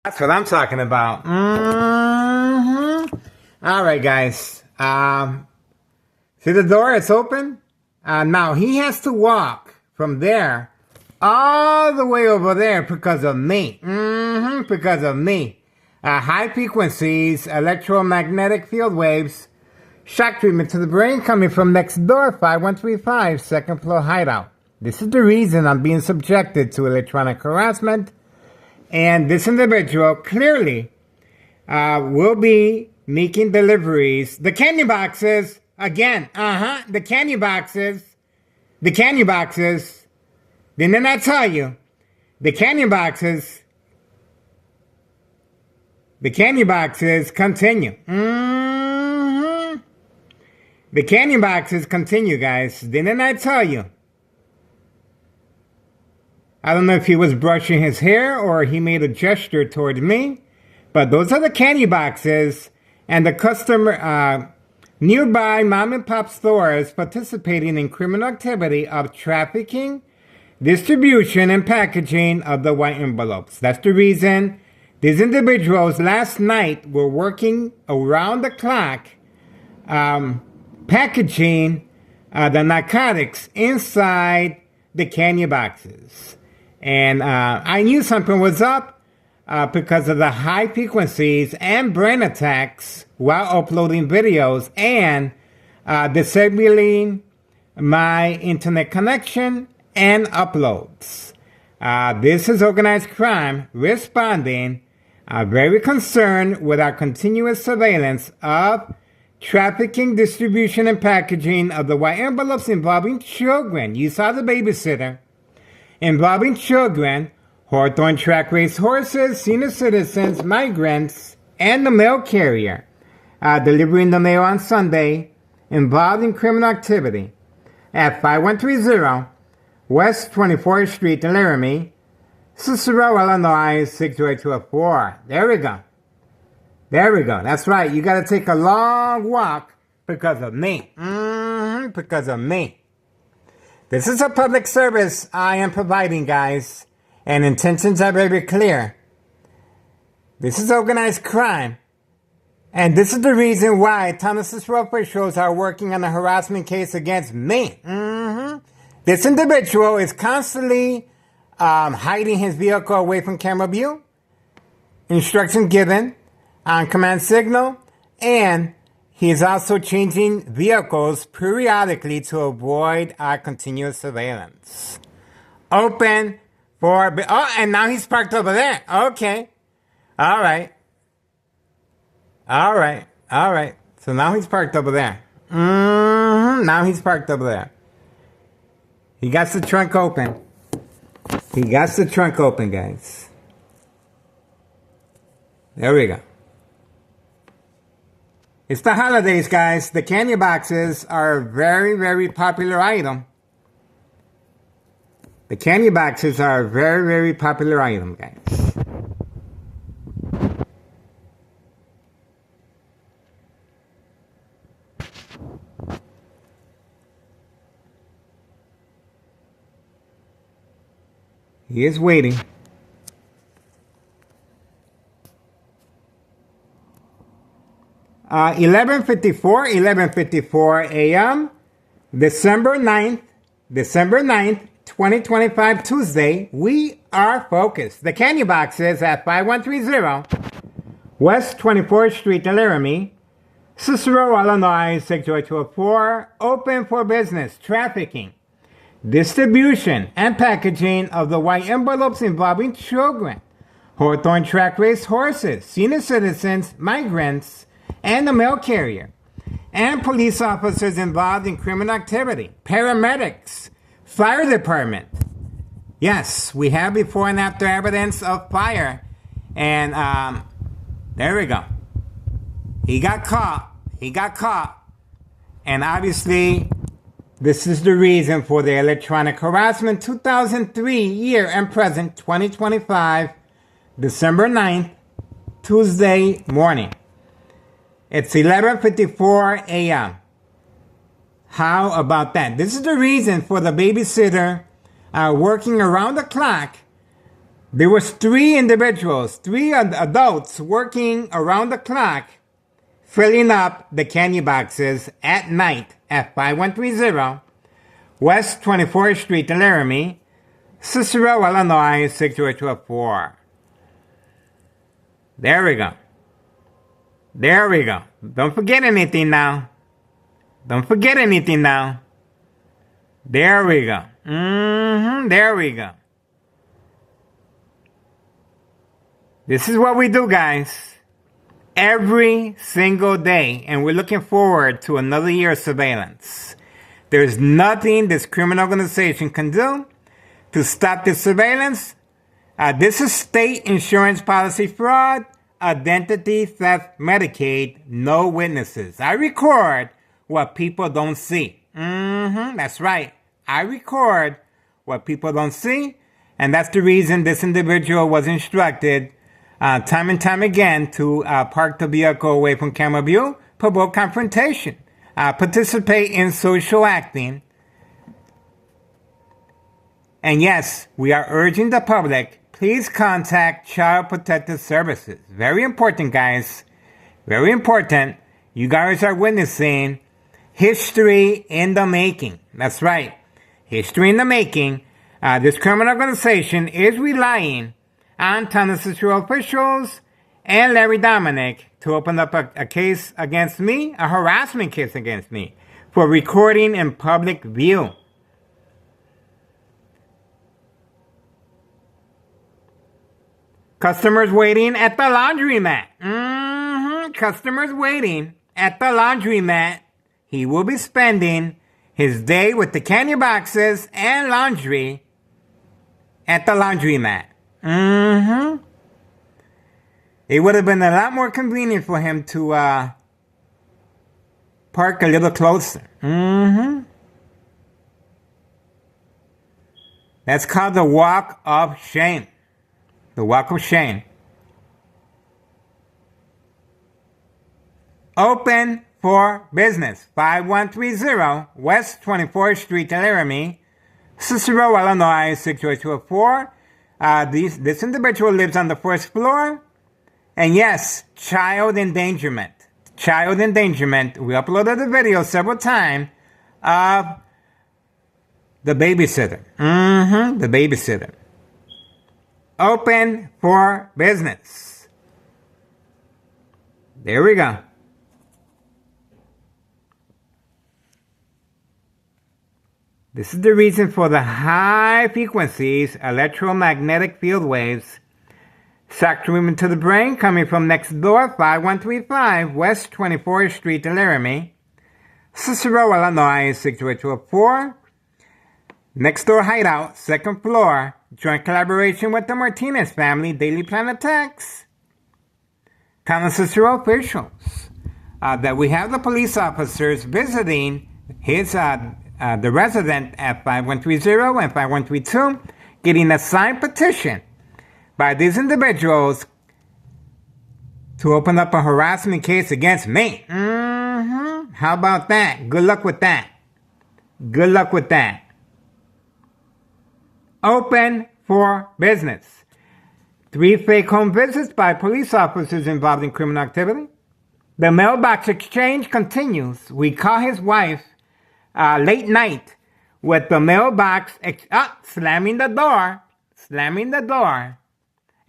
That's what I'm talking about. All right, guys. See the door? It's open. Now he has to walk from there all the way over there because of me. Because of me. High frequencies, electromagnetic field waves, shock treatment to the brain coming from next door, 5135, second floor hideout. This is the reason I'm being subjected to electronic harassment. And this individual clearly will be making deliveries. The candy boxes, again, the candy boxes. Didn't I tell you? The candy boxes continue. The candy boxes continue, guys. Didn't I tell you? I don't know if he was brushing his hair or he made a gesture toward me, but those are the candy boxes, and the customer, nearby mom and pop stores participating in criminal activity of trafficking, distribution, and packaging of the white envelopes. That's the reason these individuals last night were working around the clock, packaging the narcotics inside the candy boxes. And I knew something was up because of the high frequencies and brain attacks while uploading videos and disabling my internet connection and uploads. This is organized crime responding, very concerned with our continuous surveillance of trafficking, distribution, and packaging of the white envelopes involving children. You saw the babysitter. Involving children, Hawthorne track race horses, senior citizens, migrants, and the mail carrier, delivering the mail on Sunday, involved in criminal activity at 5130 West 24th Street in Laramie, Cicero, Illinois, 60204. There we go. That's right. You got to take a long walk because of me. Because of me. This is a public service I am providing, guys, and intentions are very clear. This is organized crime, and this is the reason why Thomas's officials are working on a harassment case against me. This individual is constantly hiding his vehicle away from camera view, instructions given on command signal, and he is also changing vehicles periodically to avoid our continuous surveillance. Open for... Oh, and now he's parked over there. Okay. All right. So now he's parked over there. Now he's parked over there. He got the trunk open. Guys. There we go. It's the holidays, guys. The candy boxes are a very, very popular item. The candy boxes are a very, very popular item, guys. He is waiting. Uh, 11:54 a.m. December 9th, 2025, Tuesday. We are focused. The candy boxes at 5130 West 24th Street in Laramie, Cicero, Illinois, 60204, open for business, trafficking, distribution, and packaging of the white envelopes involving children, Hawthorne track race horses, senior citizens, migrants, and the mail carrier, and police officers involved in criminal activity, paramedics, fire department. Yes, we have before and after evidence of fire. And there we go. He got caught. And obviously, this is the reason for the electronic harassment. 2003 year and present, 2025, December 9th, Tuesday morning. It's 11:54 a.m. How about that? This is the reason for the babysitter working around the clock There was three individuals, three adults working around the clock, filling up the candy boxes at night at 5130 West 24th Street in Laramie, Cicero, Illinois 62824. There we go. There we go. Don't forget anything now. Don't forget anything now. There we go. There we go. This is what we do, guys. Every single day. And we're looking forward to another year of surveillance. There's nothing this criminal organization can do to stop this surveillance. This is state insurance policy fraud, identity theft, Medicaid, no witnesses. I record what people don't see. That's right. I record what people don't see. And that's the reason this individual was instructed time and time again to park the vehicle away from camera view, provoke confrontation, participate in social acting. And yes, we are urging the public, please contact Child Protective Services. Very important, guys. Very important. You guys are witnessing history in the making. That's right. History in the making. This criminal organization is relying on Town Cicero officials and Larry Dominic to open up a case against me, a harassment case against me, for recording in public view. Customers waiting at the laundromat. Customers waiting at the laundromat. He will be spending his day with the candy boxes and laundry at the laundromat. It would have been a lot more convenient for him to park a little closer. That's called the walk of shame. The walk of shame. Open for business. 5130 West 24th Street, Laramie, Cicero, Illinois 62824. This individual lives on the first floor. And yes, child endangerment. Child endangerment. We uploaded the video several times of the babysitter. The babysitter. Open for business. There we go. This is the reason for the high frequencies, electromagnetic field waves, sucking into the brain coming from next door, 5135 West 24th Street in Laramie, Cicero, Illinois 62824. Next door hideout, second floor, joint collaboration with the Martinez family, Daily Planet Attacks. Town Cicero officials. That we have the police officers visiting his the resident at 5130 and 5132, getting a signed petition by these individuals to open up a harassment case against me. How about that? Good luck with that. Good luck with that. Open for business. 3 fake home visits by police officers involved in criminal activity. The mailbox exchange continues. We call his wife late night with the mailbox slamming the door.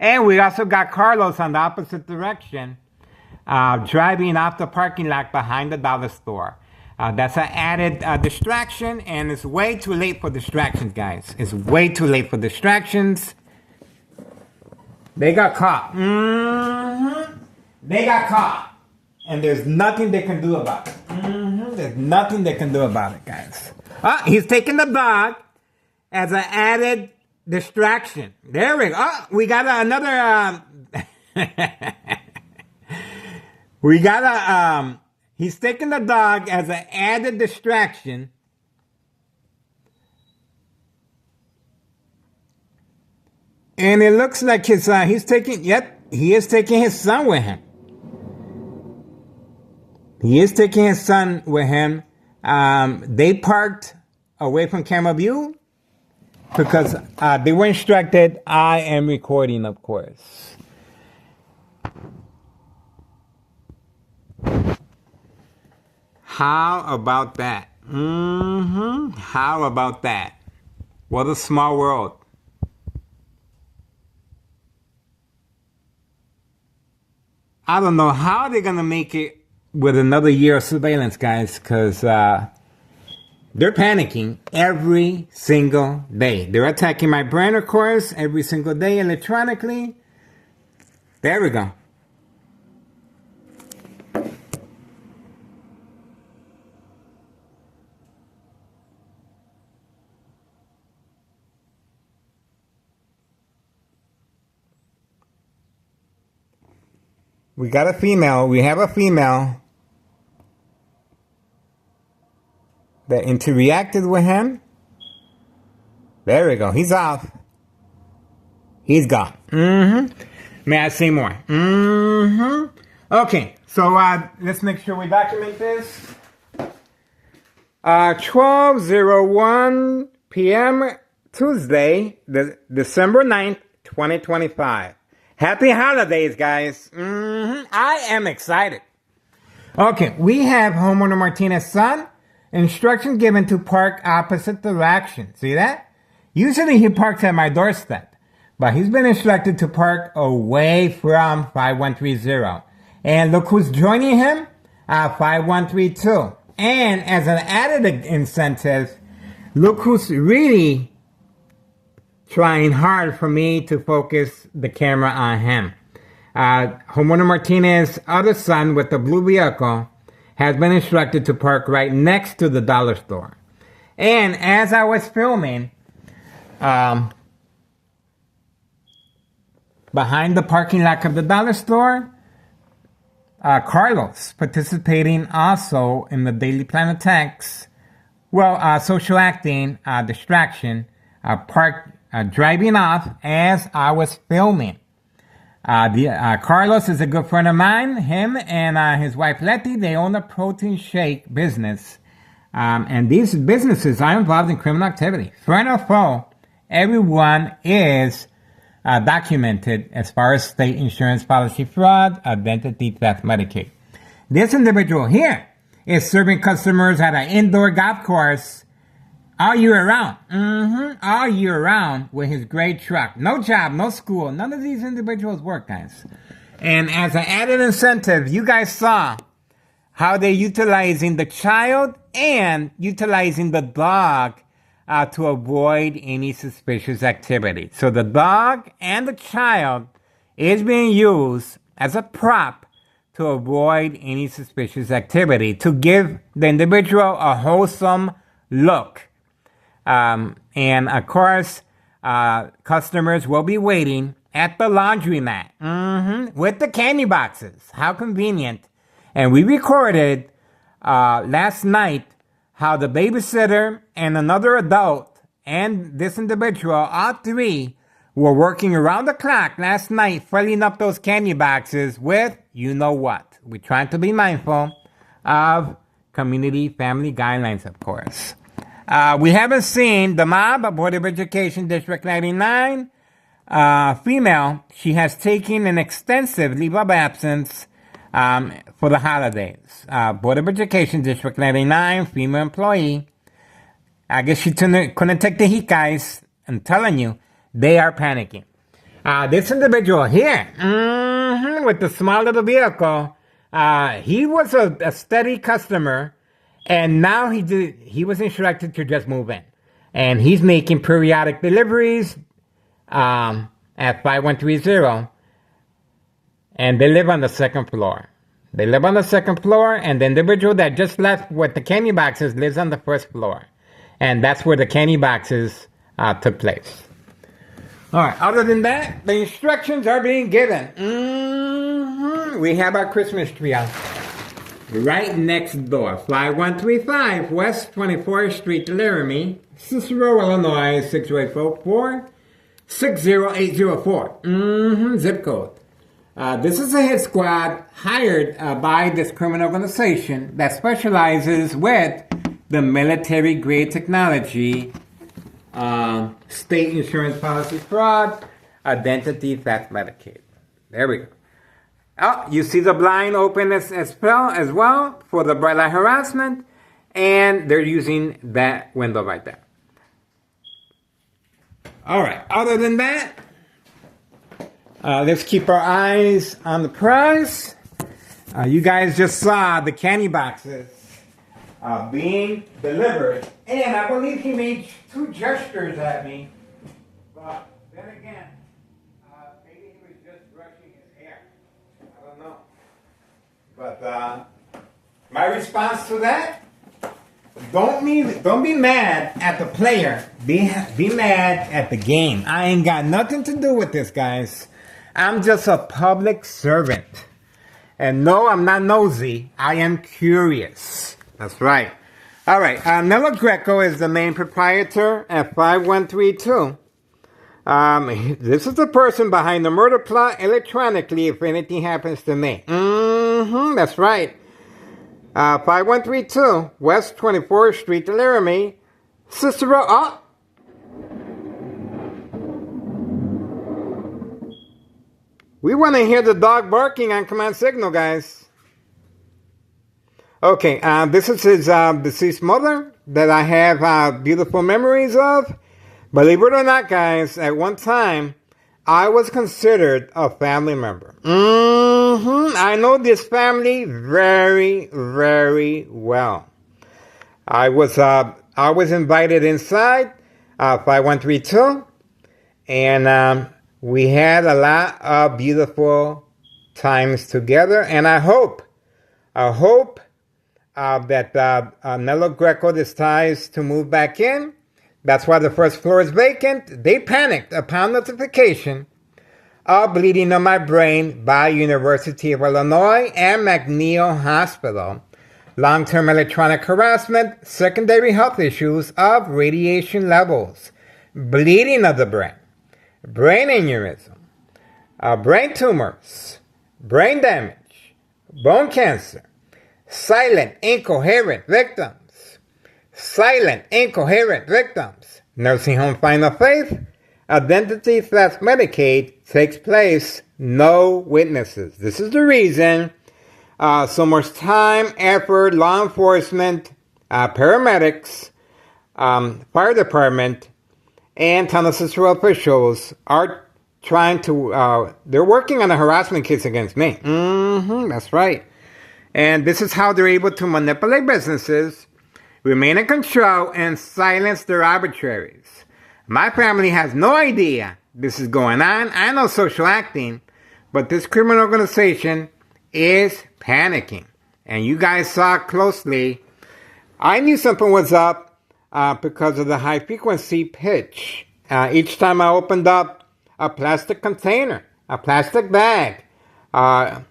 And we also got Carlos on the opposite direction, driving off the parking lot behind the dollar store. That's an added distraction, and it's way too late for distractions, guys. It's way too late for distractions. They got caught. They got caught. And there's nothing they can do about it. There's nothing they can do about it, guys. He's taking the dog as an added distraction. There we go. We got another... we got he's taking the dog as an added distraction. And it looks like he is taking his son with him. He is taking his son with him. They parked away from camera view. because they were instructed. I am recording, of course. How about that? How about that? What a small world. I don't know how they're going to make it with another year of surveillance, guys, because they're panicking every single day. They're attacking my brand, of course, every single day electronically. There we go. We got a female. We have a female that interacted with him. There we go. He's off. He's gone. May I say more? Okay. So let's make sure we document this. 12:01 p.m. Tuesday, December 9th, 2025. Happy holidays, guys. I am excited. Okay, we have homeowner Martinez's son. Instruction given to park opposite direction. See that? Usually he parks at my doorstep, but he's been instructed to park away from 5130. And look who's joining him? 5132. And as an added incentive, look who's really trying hard for me to focus the camera on him. Homeowner Martinez's other son with the blue vehicle has been instructed to park right next to the dollar store. And as I was filming, behind the parking lot of the dollar store, Carlos, participating also in the Daily Planet attacks, social acting, distraction, parked driving off as I was filming. Carlos is a good friend of mine. Him and his wife Letty, they own a protein shake business. And these businesses are involved in criminal activity. Friend or foe, everyone is documented as far as state insurance policy fraud, identity theft, Medicaid. This individual here is serving customers at an indoor golf course all year round. All year round with his great truck. No job, no school. None of these individuals work, guys. And as an added incentive, you guys saw how they're utilizing the child and utilizing the dog to avoid any suspicious activity. So the dog and the child is being used as a prop to avoid any suspicious activity, to give the individual a wholesome look. And of course, customers will be waiting at the laundromat with the candy boxes. How convenient. And we recorded last night how the babysitter and another adult and this individual, all three, were working around the clock last night filling up those candy boxes with you know what. We're trying to be mindful of community family guidelines, of course. We haven't seen the mob, Board of Education District 99, female. She has taken an extensive leave of absence for the holidays. Board of Education District 99, female employee. I guess she couldn't take the heat, guys. I'm telling you, they are panicking. This individual here, with the small little vehicle, he was a steady customer. And now he was instructed to just move in. And he's making periodic deliveries at 5130. And they live on the second floor. They live on the second floor, and the individual that just left with the candy boxes lives on the first floor. And that's where the candy boxes took place. All right, other than that, the instructions are being given. We have our Christmas tree out. Right next door, 5135 West 24th Street, Laramie, Cicero, Illinois, 60844 60804. Zip code. This is a hit squad hired by this criminal organization that specializes with the military-grade technology state insurance policy fraud, identity theft, Medicaid. There we go. Oh, you see the blind open as well for the bright light harassment, and they're using that window right there. All right, other than that, let's keep our eyes on the prize. You guys just saw the candy boxes being delivered, and I believe he made 2 gestures at me, but then again, maybe he was just brushing his hair. I don't know. But my response to that, don't be mad at the player. Be mad at the game. I ain't got nothing to do with this, guys. I'm just a public servant. And no, I'm not nosy. I am curious. That's right. All right. Nello Greco is the main proprietor at 5132. This is the person behind the murder plot electronically if anything happens to me. That's right. 5132 West 24th Street, Laramie. Cicero. Oh. We want to hear the dog barking on command signal, guys. Okay, this is his deceased mother that I have beautiful memories of. Believe it or not, guys, at one time, I was considered a family member. I know this family very, very well. I was invited inside 5132, and we had a lot of beautiful times together. And I hope that Nello Greco decides to move back in. That's why the first floor is vacant. They panicked upon notification of bleeding on my brain by University of Illinois and McNeil Hospital. Long-term electronic harassment, secondary health issues of radiation levels, bleeding of the brain aneurysm, brain tumors, brain damage, bone cancer, silent, incoherent victims, nursing home final faith, identity theft Medicaid takes place, no witnesses. This is the reason so much time, effort, law enforcement, paramedics, fire department, and Town of Cicero officials are trying to, they're working on a harassment case against me. That's right. And this is how they're able to manipulate businesses, remain in control, and silence their arbitraries. My family has no idea this is going on. I know social acting, but this criminal organization is panicking. And you guys saw closely. I knew something was up because of the high frequency pitch. Each time I opened up a plastic container, a plastic bag, a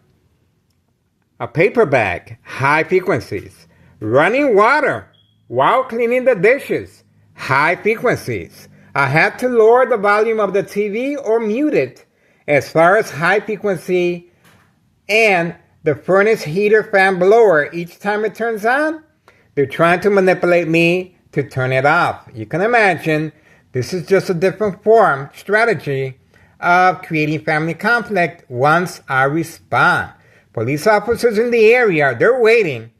paper bag, high frequencies. Running water while cleaning the dishes, high frequencies. I had to lower the volume of the TV or mute it as far as high frequency, and the furnace heater fan blower, each time it turns on, they're trying to manipulate me to turn it off. You can imagine this is just a different strategy of creating family conflict once I respond. Police officers in the area, they're waiting,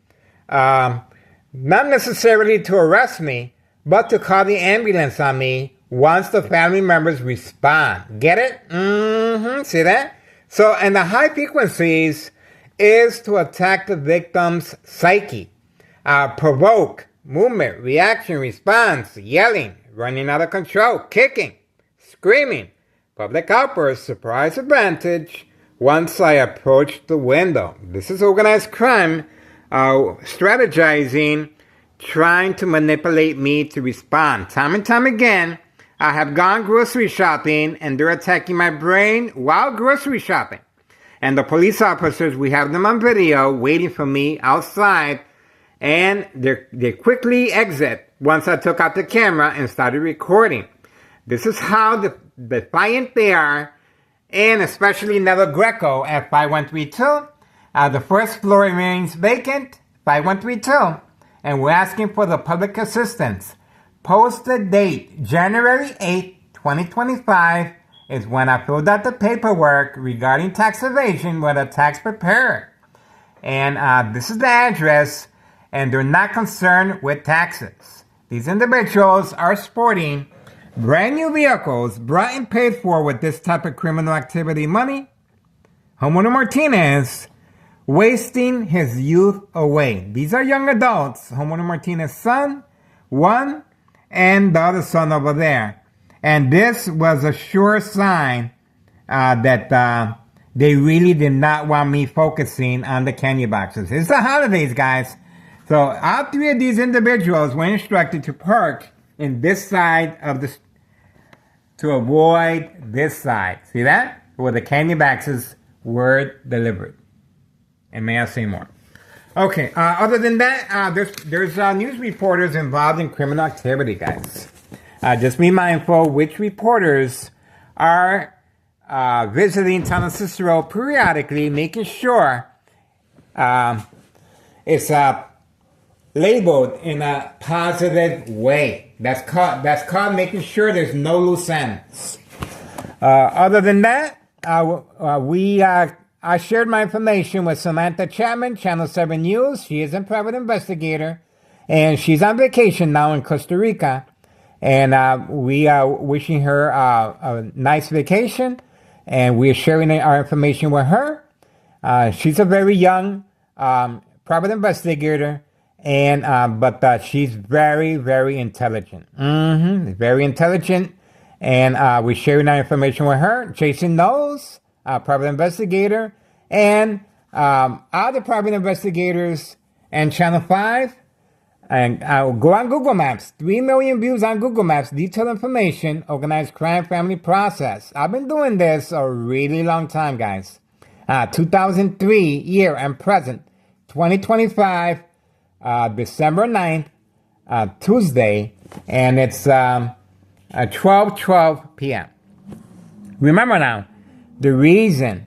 not necessarily to arrest me, but to call the ambulance on me once the family members respond. Get it? See that? So, and the high frequencies is to attack the victim's psyche, provoke movement, reaction, response, yelling, running out of control, kicking, screaming, public outbursts, surprise advantage once I approach the window. This is organized crime strategizing, trying to manipulate me to respond. Time and time again, I have gone grocery shopping and they're attacking my brain while grocery shopping. And the police officers, we have them on video waiting for me outside, and they quickly exit once I took out the camera and started recording. This is how defiant they are, and especially Nello Greco at 5132. The first floor remains vacant, 5132, and we're asking for the public assistance. posted date, January 8th, 2025, is when I filled out the paperwork regarding tax evasion with a tax preparer. And this is the address, and they're not concerned with taxes. These individuals are sporting brand new vehicles brought and paid for with this type of criminal activity money. Homeowner Martinez wasting his youth away. These are young adults. Homeowner Martinez's son, one, and the other son over there. And this was a sure sign that they really did not want me focusing on the candy boxes. It's the holidays, guys. So all three of these individuals were instructed to park in this side of the to avoid this side. See that? Where the candy boxes were delivered. And may I say more? Okay, other than that, there's news reporters involved in criminal activity, guys. Just be mindful which reporters are visiting Town of Cicero periodically, making sure it's labeled in a positive way. That's called making sure there's no loose ends. Other than that, I shared my information with Samantha Chapman, Channel 7 News. She is a private investigator, and she's on vacation now in Costa Rica. And we are wishing her a nice vacation, and we're sharing our information with her. She's a very young private investigator, and but she's very, very intelligent. Very intelligent, and we're sharing our information with her. Jason Knowles, private investigator, and other private investigators, and Channel 5. And go on Google Maps. 3 million views on Google Maps. Detailed information. Organized crime family process. I've been doing this a really long time, guys. 2003 year and present. 2025, December 9th, Tuesday. And it's 12:12 p.m. Remember now, the reason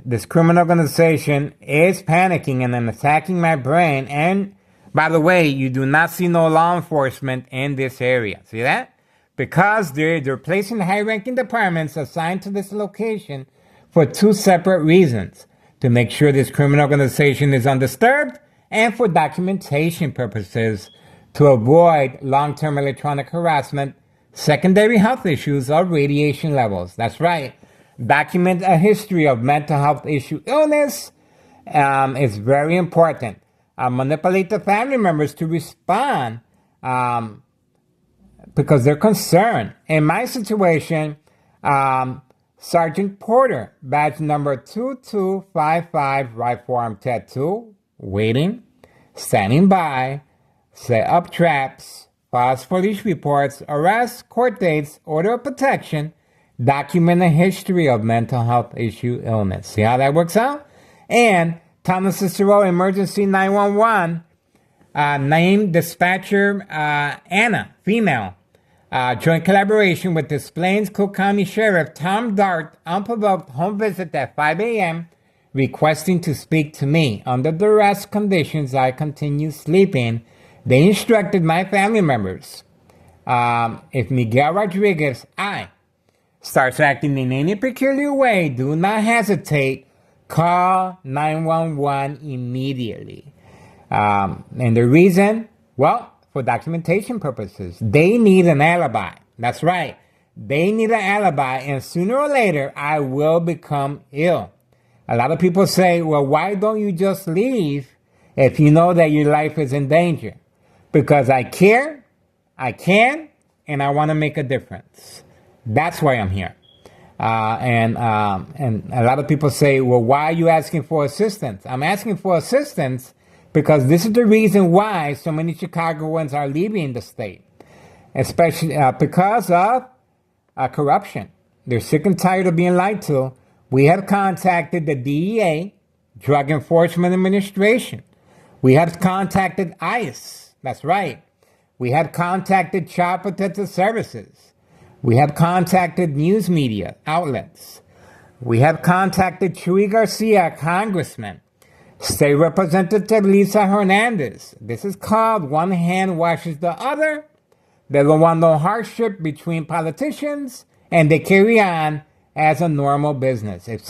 this criminal organization is panicking and then attacking my brain, and by the way, you do not see no law enforcement in this area. See that? Because they're placing high-ranking departments assigned to this location for two separate reasons. To make sure this criminal organization is undisturbed, and for documentation purposes, to avoid long-term electronic harassment, secondary health issues, or radiation levels. That's right. Document a history of mental health issue illness is very important. Manipulate the family members to respond because they're concerned. In my situation, Sergeant Porter, badge number 2255, right forearm tattoo, waiting, standing by, set up traps, files police reports, arrests, court dates, order of protection, document a history of mental health issue illness. See how that works out? And Town of Cicero Emergency 911, named dispatcher Anna, female. Joint collaboration with Des Plaines Cook County Sheriff Tom Dart, unprovoked home visit at 5 a.m., requesting to speak to me. Under duress conditions, I continue sleeping. They instructed my family members, if Miguel Rodriguez, starts acting in any peculiar way, do not hesitate. Call 911 immediately. And the reason, well, for documentation purposes. They need an alibi. That's right. They need an alibi, and sooner or later, I will become ill. A lot of people say, well, why don't you just leave if you know that your life is in danger? Because I care, I can, and I want to make a difference. That's why I'm here. And a lot of people say, well, why are you asking for assistance? I'm asking for assistance because this is the reason why so many Chicagoans are leaving the state, especially because of corruption. They're sick and tired of being lied to. We have contacted the DEA, Drug Enforcement Administration. We have contacted ICE. That's right. We have contacted Child Protective Services. We have contacted news media outlets. We have contacted Chuy Garcia, Congressman, State Representative Lisa Hernandez. This is called one hand washes the other. They don't want no hardship between politicians, and they carry on as a normal business. If